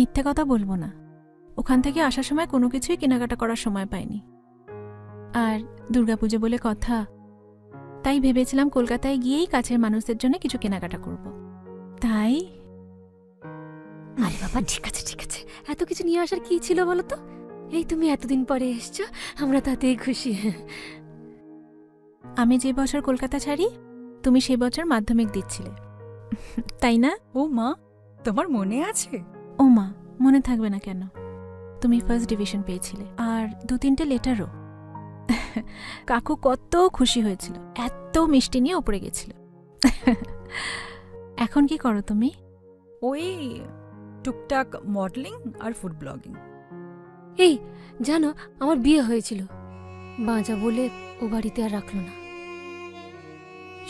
মিথ্যে কথা বলবো না, ওখান থেকে আসার সময় কোনো কিছুই কেনাকাটা করার সময় পাইনি। আর দুর্গাপুজো বলে কথা, তাই ভেবেছিলাম কলকাতায় গিয়েই কাছের মানুষদের জন্য কিছু কেনাকাটা করব। তাই আরে বাবা, ঠিক আছে ঠিক আছে, এত কিছু নিয়ে আসার কি ছিল বলো তো? এই তুমি এতদিন পরে এসছো, আমরা তাতেই খুশি। আমি যে বছর কলকাতা ছাড়ি, তুমি সেই বছর মাধ্যমিক দিচ্ছিলে, তাই না? ও মা, তোমার মনে আছে? ও মা, মনে থাকবে না কেন? তুমি ফার্স্ট ডিভিশন পেয়েছিলে, আর 2-3টে লেটারও। কাকু কত খুশি হয়েছিল, এত মিষ্টি নিয়ে ওপরে গেছিল। এখন কি করো তুমি? ওই টুকটাক মডেলিং আর ফুড ব্লগিং। এই জানো, আমার বিয়ে হয়েছিল, বাঁচা বলে ও বাড়িতে আর রাখলো না।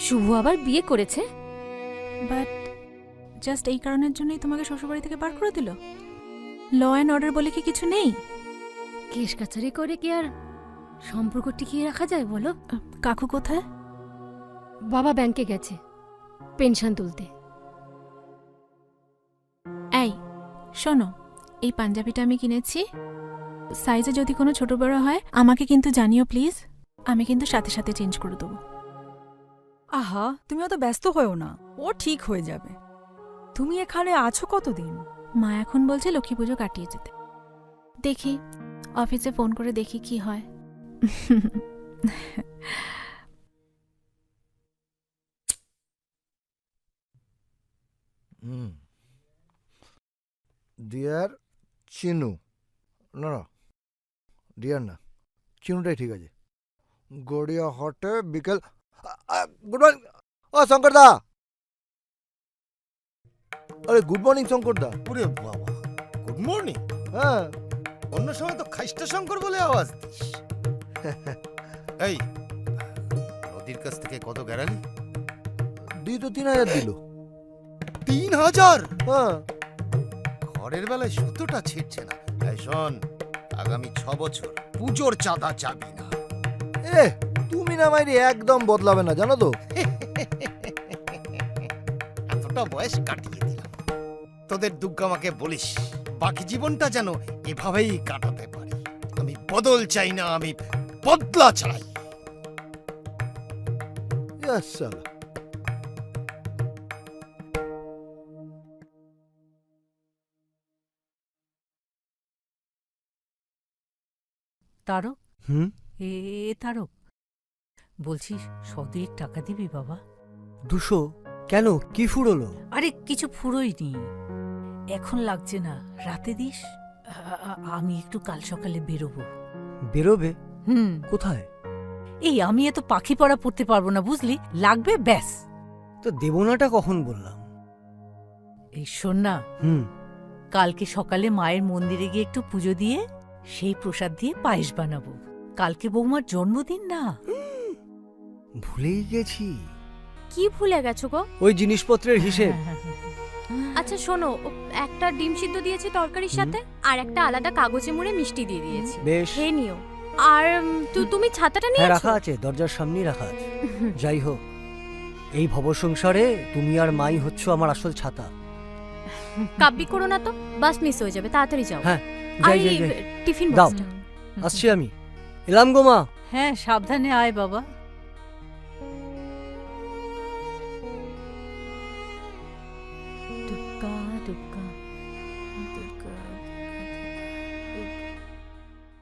শুভ আবার বিয়ে করেছে, বাট জাস্ট এই কারণের জন্যই তোমাকে শ্বশুরবাড়ি থেকে বার করে দিল? ল অ্যান্ড অর্ডার বলে কি কিছু নেই? কেস কাছারি করে কি আর সম্পর্ক টিকিয়ে রাখা যায় বলো? কাকু কোথায়? বাবা ব্যাংকে গেছে পেনশন তুলতে। এই শোনো, এই পাঞ্জাবিটা আমি কিনেছি, সাইজে যদি কোনো ছোট বড় হয় আমাকে কিন্তু জানিও প্লিজ, আমি কিন্তু সাথে সাথে চেঞ্জ করে দেবো। আহা, তুমি অত ব্যস্ত হয়েও না, ও ঠিক হয়ে যাবে। তুমি এখানে আছো কতদিন? মা এখন বলছে লক্ষ্মী পুজো কাটিয়ে যেতে। দেখি, অফিসে ফোন করে দেখি কি হয়। ডিয়ার চিনু, না না ডিয়ার না, চিনুটাই ঠিক আছে। গড়িয়া হটে বিকেল। Good morning. ও শঙ্কর দা, আরে গুড মর্নিং শঙ্কর দা। ওরে বাবা, গুড মর্নিং। হ্যাঁ, অন্য সময় তো খাইস্টা শঙ্কর বলে আওয়াজ দিস। এই নদীর কাছ থেকে কত গেরালি? 2-3 হাজার দিল। 3,000? হ্যাঁ, ঘরের বেলায় সুতোটা ছিটছে না। এই শোন, আগামী 6 বছর পুজোর চাঁদা চাবি না। এ তুমি না মাইরি একদম বদলাবে না, জানো তো। এতটা বয়স কাটিয়ে দিলাম, তোদের দুর্গামাকে বলিস বাকি জীবনটা যেন এভাবেই কাটাতে পারি। আমি বদল চাই না, আমি বদলা চাই। ইয়েস শালা। তারক, হুম, এ তারক, বলছি 100 টাকা দিবি বাবা? 200? কেন, কি ফুরলো? আরে কিছু ফুরোয়নি, এখন লাগছে না, রাতে দিস। আমি একটু কাল সকালে বেরোবো। বেরোবে? হুম, কোথায়? এই আমি এত পাখি পড়া পড়তে পারবো না বুঝলি, লাগবে ব্যাস। তো দেবনাটা কখন বললাম? এই শোন না, হুম, কালকে সকালে মায়ের মন্দিরে গিয়ে একটু পুজো দিয়ে সেই প্রসাদ দিয়ে পায়েস বানাবো। কালকে বৌমার জন্মদিন না। ভুলেই গেছি। কি ভুলে গেছো গো? ওই জিনিসপত্রের হিসেব। আচ্ছা শোনো, একটা ডিম সিদ্ধ দিয়েছি তরকারির সাথে, আর একটা আলাদা কাগজে মুড়ে মিষ্টি দিয়ে দিয়েছি, বেশ। খেয়ে নিও। আর তুমি ছাতাটা হ্যাঁ, নিয়েছো? রাখা আছে, দরজার সামনেই রাখা আছে। যাই হোক, এই ভবসংসারে তুমি আর মাই হচ্ছ আমার আসল ছাতা। কাব্যি করো না তো, বাস মিস হয়ে যাবে, তাড়াতাড়ি যাও। হ্যাঁ, আর যাই এই যাই যাই। টিফিন দাও। বক্সটা। আসছি আমি, এলাম গো মা। হ্যাঁ, সাবধানে আয় বাবা।